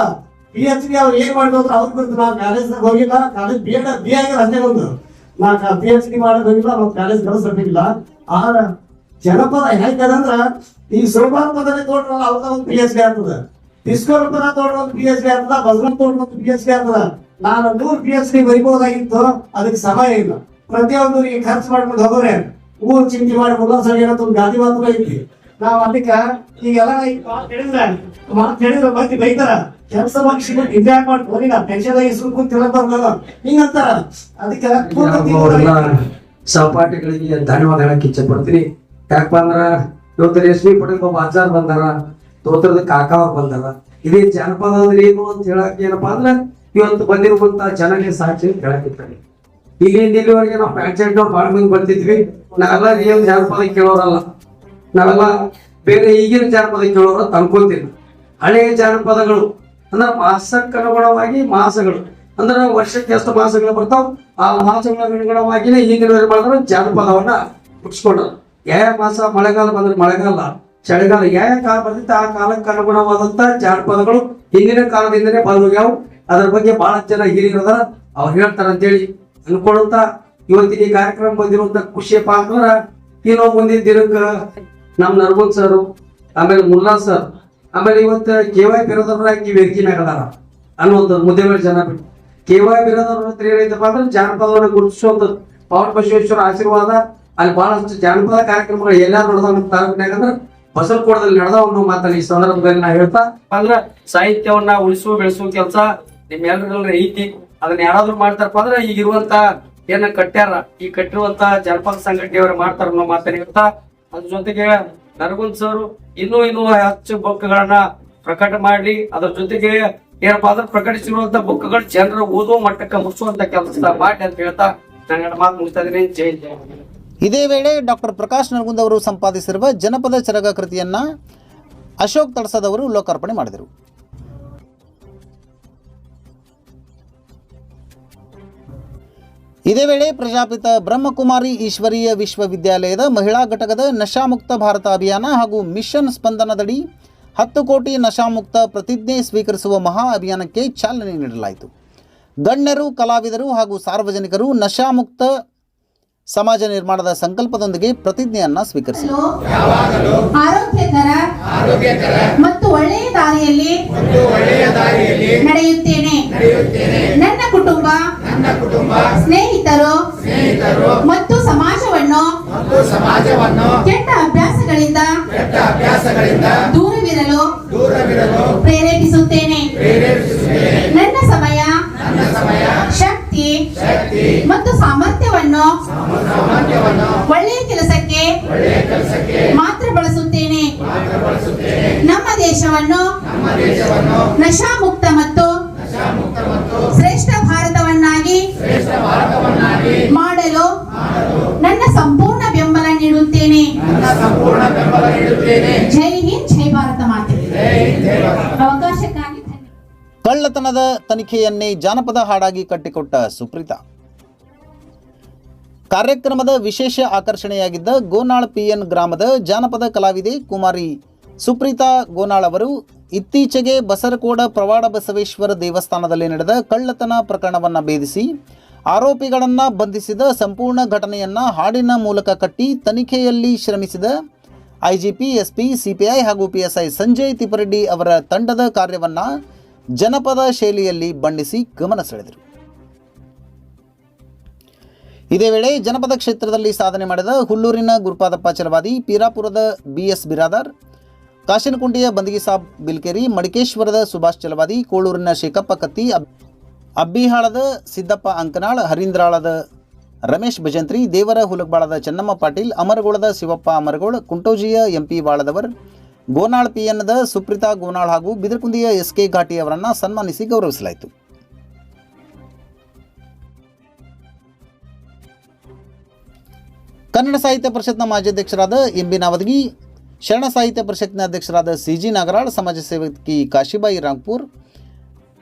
PhD ಅವ್ರು ಏನ್ ಮಾಡಿದ್ರು ಅವ್ರು ಗೊತ್ತು. ನಾ ಕಾಲೇಜ್ನಾಗ ಹೋಗಿಲ್ಲ, ಕಾಲೇಜ್ ಬಿ ಆಗಿಲ್ಲ ಅಷ್ಟೇ ಒಂದು. ನಾ PhD ಮಾಡೋದು ಹೋಗಿಲ್ಲ, ನಾವು ಕಾಲೇಜ್ ಕಳಿಸ್ಬಿಟ್ಟಿಲ್ಲ. ಆದ್ರೆ ಜನಪದ ಹೇಗದಂದ್ರ ಈ ಸೋಪಾನ ಪದನೇ ತೋಟ ಅವ್ರದ ಒಂದು PhD ಆಗ್ತದ, ಡಿಸ್ಕೋರ್ಪನ ತೋಟ ಒಂದು PhD ಆಗ್ತದ, ಬಸವನ್ ತೋಟ ಒಂದು PhD ಆಗ್ತದ. ನಾನು 100 PhD ಬರಿಬಹುದಾಗಿತ್ತು, ಅದಕ್ಕೆ ಸಮಯ ಇಲ್ಲ. ಪ್ರತಿಯೊಂದು ಈಗ ಖರ್ಚು ಮಾಡ್ಕೊಂಡು ಹೋಗೋರೆ ಊರ್ ಚಿಂತೆ ಮಾಡಿ ಉಲ್ಲಾಸ ಒಂದು ಗಾದಿ ಮಾತು ಐತಿ. ನಾವ್ ಅದಕ್ಕೆ ಈಗೆಲ್ಲ ಹೇಳಿದ್ರೆ ಮತ್ತೆ ಬೈತಾರ, ಕೆಲಸ ಮಾಡಿ ಇದ್ಯಾಕ್ ಮಾಡಿ ಹೋಗಿಲ್ಲ, ಪೆನ್ಷನ್ ಸುಳ್ಕೊಂಡು ತಿಳಬಾರ್ದಲ್ಲ ಹಿಂಗಂತಾರ. ಅದಕ್ಕೆ ಸಹಪಾಠಿಗಳಿಗೆ ಧನ್ಯವಾದ ಹೇಳಕ್ ಇಚ್ಛೆ ಪಡ್ತೀನಿ. ಯಾಕಪ್ಪ ಅಂದ್ರ ಇವತ್ತು ರೇಷ್ಮೆ ಪಡೆದ ಒಬ್ಬ ಅಜ್ಜಾರ್ ಬಂದಾರ, ತೋತ್ರದ ಕಾಕಾ ಅವ್ರು ಬಂದಾರ. ಇದೇ ಜನಪದ ಅಂದ್ರೆ ಏನು ಅಂತ ಹೇಳಕ್ ಏನಪ್ಪಾ ಅಂದ್ರ ಇವತ್ತು ಬಂದಿರುವಂತ ಜನಗೆ ಸಾಕ್ಷಿ ಹೇಳಕಿರ್ತಾರೆ. ಇಲ್ಲಿಂದ ಇಲ್ಲಿವರೆಗೆ ನಾವು ಪ್ಯಾಂಟ್ ಶರ್ಟ್ ಬಾಳ ಮಂದಿ ಬರ್ತಿದ್ವಿ. ನಾವೆಲ್ಲ ಏನ್ ಜಾನಪದ ಕೇಳೋರಲ್ಲ, ನಾವೆಲ್ಲ ಬೇರೆ ಈಗಿನ ಜಾನಪದ ಕೇಳೋರ ತಂದ್ಕೊಳ್ತೀವಿ. ಹಳೆಯ ಜಾನಪದಗಳು ಅಂದ್ರ ಮಾಸಕ್ಕೆ ಅನುಗುಣವಾಗಿ ಮಾಸಗಳು, ಅಂದ್ರ ವರ್ಷಕ್ಕೆ ಎಷ್ಟು ಮಾಸಗಳು ಬರ್ತಾವ ಆ ಮಾಸಗಳ ಅನುಗುಣವಾಗಿನೇ ಈಗಿನ ಮಾಡಿದ್ರೆ ಜಾನಪದವನ್ನ ಹುಟ್ಟಿಸ್ಕೊಂಡ್ರು. ಯಾವ ಮಾಸ ಮಳೆಗಾಲ ಬಂದ್ರೆ ಮಳೆಗಾಲ, ಚಳಿಗಾಲ ಯಾವ ಕಾಲ ಬರ್ತೈತೆ ಆ ಕಾಲಕ್ಕೆ ಅನುಗುಣವಾದಂತ ಜಾನಪದಗಳು ಹಿಂದಿನ ಕಾಲದಿಂದನೇ ಬಂದೋಗ್ಯಾವ. ಅದ್ರ ಬಗ್ಗೆ ಬಹಳ ಜನ ಹಿರಿಯರದ ಅವ್ರು ಹೇಳ್ತಾರ ಅಂತೇಳಿ ಅನ್ಕೊಳ್ಳುತ್ತಾ ಇವತ್ತಿನ ಈ ಕಾರ್ಯಕ್ರಮ ಬಂದಿರುವಂತ ಖುಷಿಯಪ್ಪ ಅಂತಂದ್ರ ಇನ್ನು ಮುಂದಿನ ದಿನಕ್ಕ ನಮ್ ನರ್ಮನ್ ಸರ್, ಆಮೇಲೆ ಮುಲ್ಲಾ ಸರ್, ಆಮೇಲೆ ಇವತ್ತು KY ಬಿರೋದವ್ರಾಗಿ ವೇದಿಕೆ ಮ್ಯಾಗ ಅದಾರ ಅನ್ನುವಂಥದ್ದು ಮುದ್ದೇಬೇಡ ಜನ ಬಿಟ್ಟು KY ಬಿರಾದರ್ ಹತ್ರ ಏನೈತಪ್ಪ ಅಂದ್ರೆ ಜಾನಪದವನ್ನು ಗುರುತಿಸುವಂತ ಪವನ್ ಬಸವೇಶ್ವರ ಆಶೀರ್ವಾದ ಅಲ್ಲಿ ಬಹಳಷ್ಟು ಜಾನಪದ ಕಾರ್ಯಕ್ರಮಗಳು ಎಲ್ಲಾರು ನಡೆದವ್ ನಮ್ಮ ತಾಲೂಕಿನಾಗ ಅಂದ್ರೆ ಬಸವಕೋಟದಲ್ಲಿ ನಡೆದವ್ ಅನ್ನೋ ಮಾತನ್ನ ಈ ಸಂದರ್ಭದಲ್ಲಿ ನಾ ಹೇಳ್ತಾ ಅಂದ್ರ ಸಾಹಿತ್ಯವನ್ನ ಉಳಿಸುವ ಬೆಳೆಸುವ ಕೆಲಸ ನಿಮ್ಮೆಲ್ಲರಲ್ಲಿ ಐತಿ. ಅದನ್ನ ಯಾರಾದ್ರೂ ಮಾಡ್ತಾರಪ್ಪ ಅಂದ್ರೆ ಈಗಿರುವಂತ ಏನ ಕಟ್ಟ್ಯಾರ ಈ ಕಟ್ಟಿರುವಂತ ಜನಪದ ಸಂಘಟನೆಯವರು ಮಾಡ್ತಾರ ಅನ್ನೋ ಮಾತನ್ನ ಹೇಳ್ತಾ ಅದ್ರ ಜೊತೆಗೆ ನರಗುಂದ್ ಸರ್ ಇನ್ನೂ ಹೆಚ್ಚು ಬುಕ್ಗಳನ್ನ ಪ್ರಕಟ ಮಾಡ್ಲಿ. ಅದ್ರ ಜೊತೆಗೆ ಏನಪ್ಪಾ ಅಂದ್ರೆ ಪ್ರಕಟಿಸಿರುವಂತ ಬುಕ್ಗಳು ಜನರ ಓದುವ ಮಟ್ಟಕ್ಕೆ ಮುಗಿಸುವಂತ ಕೆಲಸ ಮಾಡಿ ಅಂತ ಹೇಳ್ತಾ ನನ್ನ ಮಾತು ಮುಗಿಸ್ತಾ ಇದೀನಿ. ಜೈ ಜೈ. ಇದೇ ವೇಳೆ ಡಾಕ್ಟರ್ ಪ್ರಕಾಶ್ ನರಗುಂದ್ ಅವರು ಸಂಪಾದಿಸಿರುವ ಜನಪದ ಚರಗ ಕೃತಿಯನ್ನ ಅಶೋಕ್ ತಳಸದ್ ಅವರು ಲೋಕಾರ್ಪಣೆ ಮಾಡಿದರು. ಇದೇ ವೇಳೆ ಪ್ರಜಾಪಿತ ಬ್ರಹ್ಮಕುಮಾರಿ ಈಶ್ವರೀಯ ವಿಶ್ವವಿದ್ಯಾಲಯದ ಮಹಿಳಾ ಘಟಕದ ನಶಾಮುಕ್ತ ಭಾರತ ಅಭಿಯಾನ ಹಾಗೂ ಮಿಷನ್ ಸ್ಪಂದನದಡಿ 10 ಕೋಟಿ ನಶಾಮುಕ್ತ ಪ್ರತಿಜ್ಞೆ ಸ್ವೀಕರಿಸುವ ಮಹಾ ಅಭಿಯಾನಕ್ಕೆ ಚಾಲನೆ ನೀಡಲಾಯಿತು. ಗಣ್ಯರು, ಕಲಾವಿದರು ಹಾಗೂ ಸಾರ್ವಜನಿಕರು ನಶಾಮುಕ್ತ ಸಮಾಜ ನಿರ್ಮಾಣದ ಸಂಕಲ್ಪದೊಂದಿಗೆ ಪ್ರತಿಜ್ಞೆಯನ್ನ ಸ್ವೀಕರಿಸಿದರು. ಆರೋಗ್ಯಕರ ಮತ್ತು ಒಳ್ಳೆಯ ದಾರಿಯಲ್ಲಿ ನಡೆಯುತ್ತೇನೆ. ನನ್ನ ಕುಟುಂಬ, ಸ್ನೇಹಿತರು ಮತ್ತು ಸಮಾಜವನ್ನು ಕೆಟ್ಟ ಅಭ್ಯಾಸಗಳಿಂದ ದೂರವಿರಲು ಪ್ರೇರೇಪಿಸುತ್ತೇನೆ. ನನ್ನ ಸಮಯ, ಶಕ್ತಿ ಮತ್ತು ಸಾಮರ್ಥ್ಯವನ್ನು ಒಳ್ಳೆಯ ಕೆಲಸಕ್ಕೆ ಮಾತ್ರ ಬಳಸುತ್ತೇನೆ. ನಮ್ಮ ದೇಶವನ್ನು ನಶಾಮುಕ್ತ ಮತ್ತು ಶ್ರೇಷ್ಠ ಭಾರತವನ್ನಾಗಿ ಮಾಡಲು ನನ್ನ ಸಂಪೂರ್ಣ ಬೆಂಬಲ ನೀಡುತ್ತೇನೆ. ಜೈ ಹಿಂದ್, ಜೈ ಭಾರತ ಮಾತೆ. ಅವಕಾಶಕ್ಕಾಗಿ ಕಳ್ಳತನದ ತನಿಖೆಯನ್ನೇ ಜಾನಪದ ಹಾಡಾಗಿ ಕಟ್ಟಿಕೊಟ್ಟ ಸುಪ್ರೀತಾ. ಕಾರ್ಯಕ್ರಮದ ವಿಶೇಷ ಆಕರ್ಷಣೆಯಾಗಿದ್ದ ಗೋನಾಳ್ PN ಗ್ರಾಮದ ಜಾನಪದ ಕಲಾವಿದೆ ಕುಮಾರಿ ಸುಪ್ರೀತಾ ಗೋನಾಳ್ ಅವರು ಇತ್ತೀಚೆಗೆ ಬಸರಕೋಡ ಪ್ರವಾಡ ಬಸವೇಶ್ವರ ದೇವಸ್ಥಾನದಲ್ಲಿ ನಡೆದ ಕಳ್ಳತನ ಪ್ರಕರಣವನ್ನು ಭೇದಿಸಿ ಆರೋಪಿಗಳನ್ನು ಬಂಧಿಸಿದ ಸಂಪೂರ್ಣ ಘಟನೆಯನ್ನು ಹಾಡಿನ ಮೂಲಕ ಕಟ್ಟಿ ತನಿಖೆಯಲ್ಲಿ ಶ್ರಮಿಸಿದ IGP, SP, CPI ಹಾಗೂ PSI ಸಂಜಯ್ ತಿಪರೆಡ್ಡಿ ಅವರ ತಂಡದ ಕಾರ್ಯವನ್ನು ಜನಪದ ಶೈಲಿಯಲ್ಲಿ ಬಣ್ಣಿಸಿ ಗಮನ ಸೆಳೆದರು. ಇದೇ ವೇಳೆ ಜನಪದ ಕ್ಷೇತ್ರದಲ್ಲಿ ಸಾಧನೆ ಮಾಡಿದ ಹುಲ್ಲೂರಿನ ಗುರುಪಾದಪ್ಪ ಚಲವಾದಿ, ಪೀರಾಪುರದ BS ಬಿರಾದಾರ್, ಕಾಶಿನಕುಂಡಿಯ ಬಂದಗಿ ಸಾಬ್ ಬಿಲ್ಕೇರಿ, ಮಡಿಕೇಶ್ವರದ ಸುಭಾಷ್ ಚಲವಾದಿ, ಕೋಳೂರಿನ ಶೇಖಪ್ಪ ಕತ್ತಿ, ಅಬ್ಬಿಹಾಳದ ಸಿದ್ದಪ್ಪ ಅಂಕನಾಳ್, ಹರೀಂದ್ರಾಳದ ರಮೇಶ್ ಭಜಂತ್ರಿ, ದೇವರ ಹುಲಗಬಾಳದ ಚೆನ್ನಮ್ಮ ಪಾಟೀಲ್, ಅಮರಗೋಳದ ಶಿವಪ್ಪ ಅಮರಗೋಳ್, ಕುಂಟೋಜಿಯ MP ಬಾಳದವರ್, ಗೋನಾಳ್ PNದ ಸುಪ್ರೀತಾ ಗೋನಾಳ್ ಹಾಗೂ ಬಿದರಕುಂದಿಯ SK ಘಾಟಿ ಅವರನ್ನು ಸನ್ಮಾನಿಸಿ ಗೌರವಿಸಲಾಯಿತು. ಕನ್ನಡ ಸಾಹಿತ್ಯ ಪರಿಷತ್ನ ಮಾಜಿ ಅಧ್ಯಕ್ಷರಾದ MB ನಾವದಗಿ, ಶರಣ ಸಾಹಿತ್ಯ ಪರಿಷತ್ನ ಅಧ್ಯಕ್ಷರಾದ CG ನಾಗರಾಳ್, ಸಮಾಜ ಸೇವಕಿ ಕಾಶಿಬಾಯಿ ರಾಂಗ್ಪುರ್,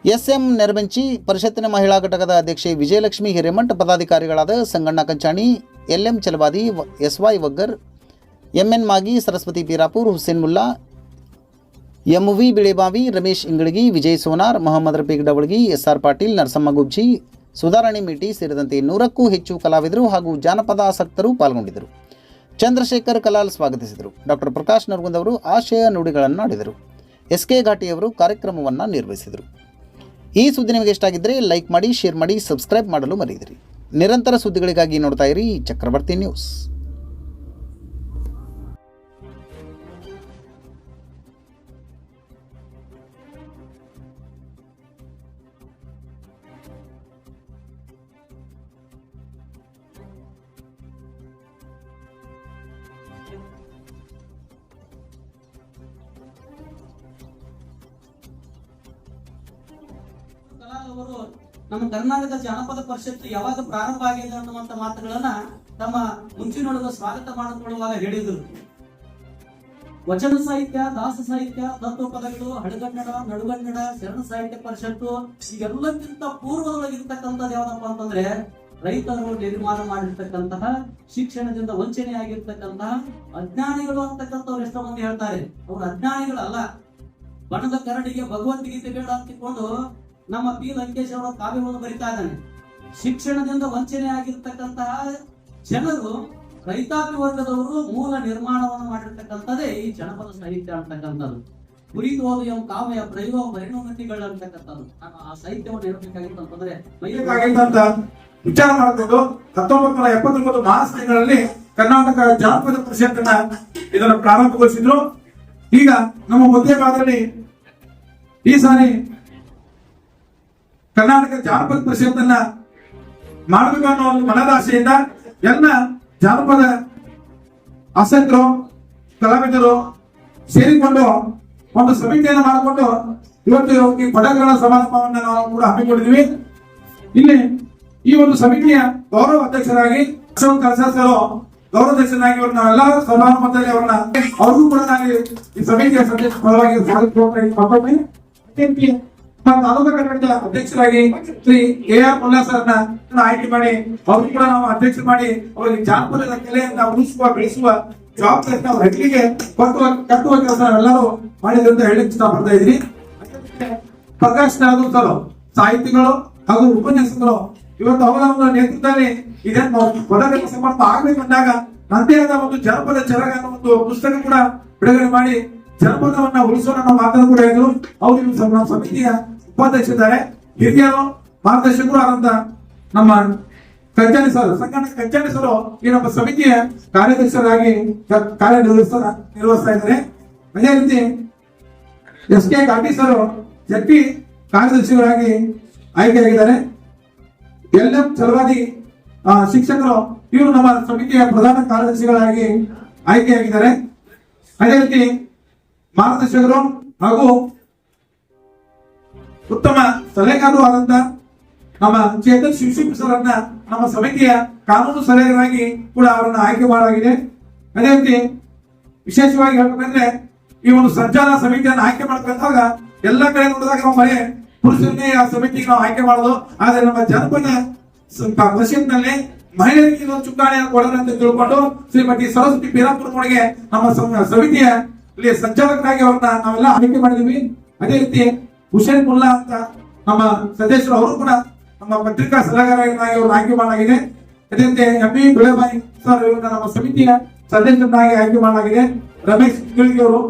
SM ನೆರಬೆಂಚಿ, ಪರಿಷತ್ತಿನ ಮಹಿಳಾ ಘಟಕದ ಅಧ್ಯಕ್ಷೆ ವಿಜಯಲಕ್ಷ್ಮಿ ಹಿರೇಮಠ್, ಪದಾಧಿಕಾರಿಗಳಾದ Sanganna Kanchani, LM Chalavadi, SY Waggar, MN Magi, Saraswati Pirapur, Hussain Mulla, MV Bilebavi, Ramesh Ingalagi, Vijay Sonar, Mohammad Rafiq Davalagi, SR Patil, Narasamma Gubji, Sudharani Meti ಸೇರಿದಂತೆ 100ಕ್ಕೂ ಹೆಚ್ಚು ಕಲಾವಿದರು ಹಾಗೂ ಜಾನಪದ ಆಸಕ್ತರು ಪಾಲ್ಗೊಂಡಿದ್ದರು. ಚಂದ್ರಶೇಖರ್ ಕಲಾಲ್ ಸ್ವಾಗತಿಸಿದರು. ಡಾಕ್ಟರ್ ಪ್ರಕಾಶ್ ನರಗುಂದ್ ಅವರು ಆಶಯ ನುಡಿಗಳನ್ನು ಆಡಿದರು. SK ಘಾಟಿಯವರು ಕಾರ್ಯಕ್ರಮವನ್ನು ನಿರ್ವಹಿಸಿದರು. ಈ ಸುದ್ದಿ ನಿಮಗೆ ಇಷ್ಟ ಆಗಿದ್ದರೆ ಲೈಕ್ ಮಾಡಿ, ಶೇರ್ ಮಾಡಿ, ಸಬ್ಸ್ಕ್ರೈಬ್ ಮಾಡಲು ಮರೆಯದಿರಿ. ನಿರಂತರ ಸುದ್ದಿಗಳಿಗಾಗಿ ನೋಡ್ತಾ ಇರಿ ಚಕ್ರವರ್ತಿ ನ್ಯೂಸ್. ಅವರು ನಮ್ಮ ಕರ್ನಾಟಕ ಜಾನಪದ ಪರಿಷತ್ ಯಾವಾಗ ಪ್ರಾರಂಭ ಆಗಿದೆ ಅನ್ನುವಂತ ಮಾತುಗಳನ್ನ ತಮ್ಮ ಮುಂಚಿನೊಳಗ ಸ್ವಾಗತ ಮಾಡಿಕೊಳ್ಳುವಾಗ ಹೇಳಿದರು. ವಚನ ಸಾಹಿತ್ಯ, ದಾಸ ಸಾಹಿತ್ಯ, ತತ್ವ ಪದಗಳು, ಹಳಗನ್ನಡ, ನಡುಗನ್ನಡ, ಶರಣ ಸಾಹಿತ್ಯ ಪರಿಷತ್ತು ಈಗೆಲ್ಲಕ್ಕಿಂತ ಪೂರ್ವದೊಳಗಿರ್ತಕ್ಕಂಥದ್ದು ಯಾವ್ದಪ್ಪ ಅಂತಂದ್ರೆ ರೈತರು ನಿರ್ಮಾಣ ಮಾಡಿರ್ತಕ್ಕಂತಹ ಶಿಕ್ಷಣದಿಂದ ವಂಚನೆ ಆಗಿರ್ತಕ್ಕಂತಹ ಅಜ್ಞಾನಿಗಳು ಅಂತಕ್ಕಂಥವ್ರು ಎಷ್ಟೋ ಮಂದಿ ಹೇಳ್ತಾರೆ. ಅವ್ರು ಅಜ್ಞಾನಿಗಳಲ್ಲ. ಬಣದ ಕರಡಿಗೆ ಭಗವದ್ಗೀತೆ ಬೇಡ ಅಂತಿಕೊಂಡು ನಮ್ಮ P. ಲಂಕೇಶ್ ಅವರ ಕಾವ್ಯವನ್ನು ಬರಿತಾ ಇದ್ದಾನೆ. ಶಿಕ್ಷಣದಿಂದ ವಂಚನೆ ಆಗಿರ್ತಕ್ಕಂತಹ ಜನರು, ರೈತಾಪಿ ವರ್ಗದವರು ಮೂಲ ನಿರ್ಮಾಣವನ್ನು ಮಾಡಿರ್ತಕ್ಕಂಥದ್ದೇ ಈ ಜನಪದ ಸಾಹಿತ್ಯ ಅಂತಕ್ಕಂಥದ್ದು. ಪುರಿದೋದಯಂ ಕಾಮಯ ಪ್ರಯೋಗ ಪರಿಣಾಮತಿಗಳು ಅಂತಕ್ಕಂಥದ್ದು. ನಾನು ಆ ಸಾಹಿತ್ಯವನ್ನು ಹೇಳ್ಬೇಕಾಗಿತ್ತು ಅಂತಂದ್ರೆ ಅಂತ ವಿಚಾರ ಮಾಡಿಕೊಂಡು 1979 ಮಾರ್ಚ್ ತಿಂಗಳಲ್ಲಿ ಕರ್ನಾಟಕ ಜಾನಪದ ಪರಿಷತ್ತನ್ನ ಇದನ್ನು ಪ್ರಾರಂಭಗೊಳಿಸಿದ್ರು. ಈಗ ನಮ್ಮ ಮಧ್ಯಕಾಲದಲ್ಲಿ ಈ ಸಾರಿ ಕರ್ನಾಟಕ ಜಾನಪದ ಪರಿಷತ್ತನ್ನ ಮಾಡಬೇಕು ಅನ್ನೋ ಒಂದು ಮನದಾಸೆಯಿಂದ ಎಲ್ಲ ಜಾನಪದ ಆಸಕ್ತರು ಕಲಾವಿದರು ಸೇರಿಕೊಂಡು ಒಂದು ಸಮಿತಿಯನ್ನು ಮಾಡಿಕೊಂಡು ಇವತ್ತು ಈ ಪದಕಗಳ ಸಮಾರಂಭವನ್ನು ನಾವು ಕೂಡ ಹಮ್ಮಿಕೊಂಡಿದ್ವಿ. ಇಲ್ಲಿ ಈ ಒಂದು ಸಮಿತಿಯ ಗೌರವ ಅಧ್ಯಕ್ಷರಾಗಿ ಅಶೋಕ್ ಕಳಸರು ಗೌರವಾಧ್ಯಕ್ಷರಾಗಿ ಇವ್ರನ್ನ ಎಲ್ಲ ಸಮಾರಂಭದಲ್ಲಿ ಅವ್ರಿಗೂ ಕೂಡ ನಾನು ಈ ಸಮಿತಿಯ ಸದಸ್ಯ ಪರವಾಗಿ ಮತ್ತೊಮ್ಮೆ ತಾಲೂಕು ಘಟಕದ ಅಧ್ಯಕ್ಷರಾಗಿ ಶ್ರೀ AR ಮುಲ್ಲಾ ಸರ್ನ ಆಯ್ಕೆ ಮಾಡಿ ಅವ್ರು ಕೂಡ ನಾವು ಅಧ್ಯಕ್ಷ ಮಾಡಿ ಅವರಿಗೆ ಜಾನಪದದ ಕಲೆಯನ್ನ ಉಳಿಸುವ ಬೆಳೆಸುವ ಜವಾಬ್ದಾರಿನ ಅವ್ರ ಹೆಗ್ಲಿಗೆ ಕಟ್ಟುವ ಕೆಲಸ ಎಲ್ಲರೂ ಮಾಡಿದ್ರು ಅಂತ ಹೇಳಕ್ ಇಷ್ಟಪಡ್ತಾ ಇದ್ದೀನಿ. ಪ್ರಕಾಶ್ ನಾಗೂರ್ ಸಾಹಿತಿಗಳು ಹಾಗೂ ಉಪನ್ಯಾಸಕರು ಇವತ್ತು ಅವರ ಒಂದು ನೇತೃತ್ವದಲ್ಲಿ ಇದನ್ನು ಪದಕ ಸಮರ್ಥ ಆಗ್ಬೇಕಂದಾಗ ನಂದೇ ಆದ ಒಂದು ಜನಪದ ಚರಗ ಅನ್ನೋ ಒಂದು ಪುಸ್ತಕ ಕೂಡ ಬಿಡುಗಡೆ ಮಾಡಿ ಜನಪದವನ್ನ ಉಳಿಸೋಣ ಅನ್ನೋ ಮಾತನ್ನು ಕೂಡ ಹೇಳಿದ್ರು. ಅವರು ನಮ್ಮ ಸಮಿತಿಯ ಉಪಾಧ್ಯಕ್ಷರಿದ್ದಾರೆ. ಹಿರಿಯರು ಮಾರ್ಗದರ್ಶಕರು ಆದಂತ ನಮ್ಮ ಕಂಚಾಣಿ ಸರ್ ಸಂಗಣ್ಣ ಕಂಚಾಣಿ ಸರ್ ಈ ನಮ್ಮ ಸಮಿತಿಯ ಕಾರ್ಯದರ್ಶರಾಗಿ ನಿರ್ವಹಿಸ್ತಾ ಇದ್ದಾರೆ. ಅದೇ ರೀತಿ SK ಘಾಟಿ ಸರ್ ಜಟ್ಟಿ ಕಾರ್ಯದರ್ಶಿಗಳಾಗಿ ಆಯ್ಕೆಯಾಗಿದ್ದಾರೆ. LM ಚಲವಾದಿ ಶಿಕ್ಷಕರು ಇವರು ನಮ್ಮ ಸಮಿತಿಯ ಪ್ರಧಾನ ಕಾರ್ಯದರ್ಶಿಗಳಾಗಿ ಆಯ್ಕೆಯಾಗಿದ್ದಾರೆ. ಅದೇ ರೀತಿ ಮಾರ್ಗದರ್ಶಕರು ಹಾಗೂ ಉತ್ತಮ ಸಲಹೆಗಾರರು ಆದಂತ ನಮ್ಮ ಚೇತನ್ ಶಿವಶಿಪ್ ಸರ್ರನ್ನ ನಮ್ಮ ಸಮಿತಿಯ ಕಾನೂನು ಸಲಹೆಗಾರರಾಗಿ ಕೂಡ ಅವರನ್ನು ಆಯ್ಕೆ ಮಾಡಲಾಗಿದೆ. ಅದೇ ರೀತಿ ವಿಶೇಷವಾಗಿ ಹೇಳ್ಬೇಕಂದ್ರೆ ಈ ಒಂದು ಸಂಚಾಲನಾ ಸಮಿತಿಯನ್ನು ಆಯ್ಕೆ ಮಾಡ್ಕೊಂಡಾಗ ಎಲ್ಲಾ ಕಡೆ ನೋಡಿದಾಗ ನಾವು ಬರೀ ಪುರುಷರನ್ನೇ ಆ ಸಮಿತಿಗೆ ನಾವು ಆಯ್ಕೆ ಮಾಡೋದು. ಆದ್ರೆ ನಮ್ಮ ಜನಪದ ಪರಿಷತ್ನಲ್ಲಿ ಮಹಿಳೆಯರಿಗೆ ಚುಕ್ಕಾಣಿಯನ್ನು ಕೊಡೋಣ ಅಂತ ತಿಳ್ಕೊಂಡು ಶ್ರೀಮತಿ ಸರಸ್ವತಿ ಪೀರಾಪುರಗಳಿಗೆ ನಮ್ಮ ಸಮಿತಿಯ ಸಂಚಾಲಕರಾಗಿ ಅವ್ರನ್ನ ನಾವೆಲ್ಲ ಆಯ್ಕೆ ಮಾಡಿದ್ವಿ. ಅದೇ ರೀತಿ ಹುಸೇನ್ ಮುಲ್ಲಾ ಅಂತ ನಮ್ಮ ಸದಸ್ಯರು ಅವರು ಕೂಡ ನಮ್ಮ ಪತ್ರಿಕಾ ಸಲಹೆಗಾರರಾಗಿ ಅವ್ರನ್ನ ಆಯ್ಕೆ ಮಾಡಲಾಗಿದೆ. ಅದೇ ರೀತಿ MB ಬಿಳೆಬಾಯಿ ಸರ್ ಇವ್ರನ್ನ ನಮ್ಮ ಸಮಿತಿಯ ಸದಸ್ಯರನ್ನಾಗಿ ಆಯ್ಕೆ ಮಾಡಲಾಗಿದೆ. ರಮೇಶ್ ಗಿಳ್ಗಿ ಅವರು,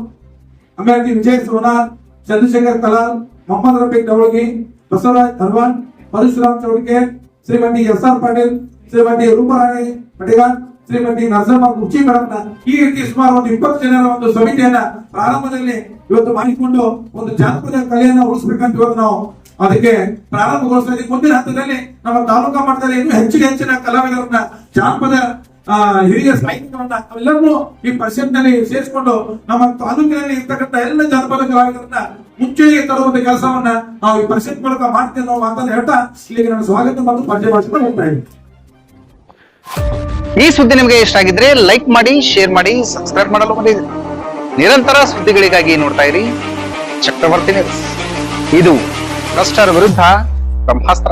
ಆಮೇಲೆ ವಿಜಯ್ ಸೋನಾರ್, ಚಂದ್ರಶೇಖರ್ ಕಲಾಲ್, ಮೊಹಮ್ಮದ್ ರಫಿ ಡವಳಗಿ, ಬಸವರಾಜ್ ಧರ್ವಾನ್, ಪರಶುರಾಮ್ ಚೌಡಿಕೆ, ಶ್ರೀಮತಿ SR ಪಾಟೀಲ್, ಶ್ರೀಮತಿ ರೂಪರಾಣಿ ಪಟೇಗಾರ್, ಶ್ರೀಮತಿ ನರಸಮ್ಮ ಕುರ್ಚಿ ಮೇಡಮ್ನ ಈ ರೀತಿ ಸುಮಾರು ಒಂದು 20 ಜನರ ಒಂದು ಸಮಿತಿಯನ್ನ ಪ್ರಾರಂಭದಲ್ಲಿ ಇವತ್ತು ಮಾಡಿಕೊಂಡು ಒಂದು ಜಾನಪದ ಕಲೆಯನ್ನ ಉಳಿಸ್ಬೇಕಂತ ಇವತ್ತು ನಾವು ಅದಕ್ಕೆ ಪ್ರಾರಂಭಗೊಳಿಸ್ತಾ ಇದ್ದೀವಿ. ಮುಂದಿನ ಹಂತದಲ್ಲಿ ನಮ್ಮ ತಾಲೂಕಾ ಮಟ್ಟದಲ್ಲಿ ಇನ್ನೂ ಹೆಚ್ಚಿನ ಕಲಾವಿದರನ್ನ ಜಾನಪದ ಹಿರಿಯ ಸಾಹಿತ್ಯವನ್ನ ಅವೆಲ್ಲರೂ ಈ ಪರಿಷತ್ನಲ್ಲಿ ಸೇರಿಸಿಕೊಂಡು ನಮ್ಮ ತಾಲೂಕಿನಲ್ಲಿ ಇರ್ತಕ್ಕಂಥ ಎಲ್ಲ ಜಾನಪದ ಕಲಾವಿದರನ್ನ ಮುಂಚೆಗೆ ತರುವಂತ ಕೆಲಸವನ್ನ ನಾವು ಈ ಪರಿಷತ್ ಮೂಲಕ ಮಾಡ್ತೇವೆ ನಾವು ಅಂತ ಹೇಳ್ತಾ ಇಲ್ಲಿಗೆ ನಾನು ಸ್ವಾಗತ ಮತ್ತು ಪರಿಚಯ ಮಾಡಿಸ್ಕೊಂಡು ಹೋಗ್ತಾ ಇದ್ದೀನಿ. ಈ ಸುದ್ದಿ ನಿಮಗೆ ಇಷ್ಟ ಆಗಿದ್ರೆ ಲೈಕ್ ಮಾಡಿ, ಶೇರ್ ಮಾಡಿ, ಸಬ್ಸ್ಕ್ರೈಬ್ ಮಾಡಲು ಮರೆಯದಿರಿ. ನಿರಂತರ ಸುದ್ದಿಗಳಿಗಾಗಿ ನೋಡ್ತಾ ಇರಿ ಚಕ್ರವರ್ತಿ ನ್ಯೂಸ್. ಇದು ಭ್ರಷ್ಟರ ವಿರುದ್ಧ ಬ್ರಹ್ಮಾಸ್ತ್ರ.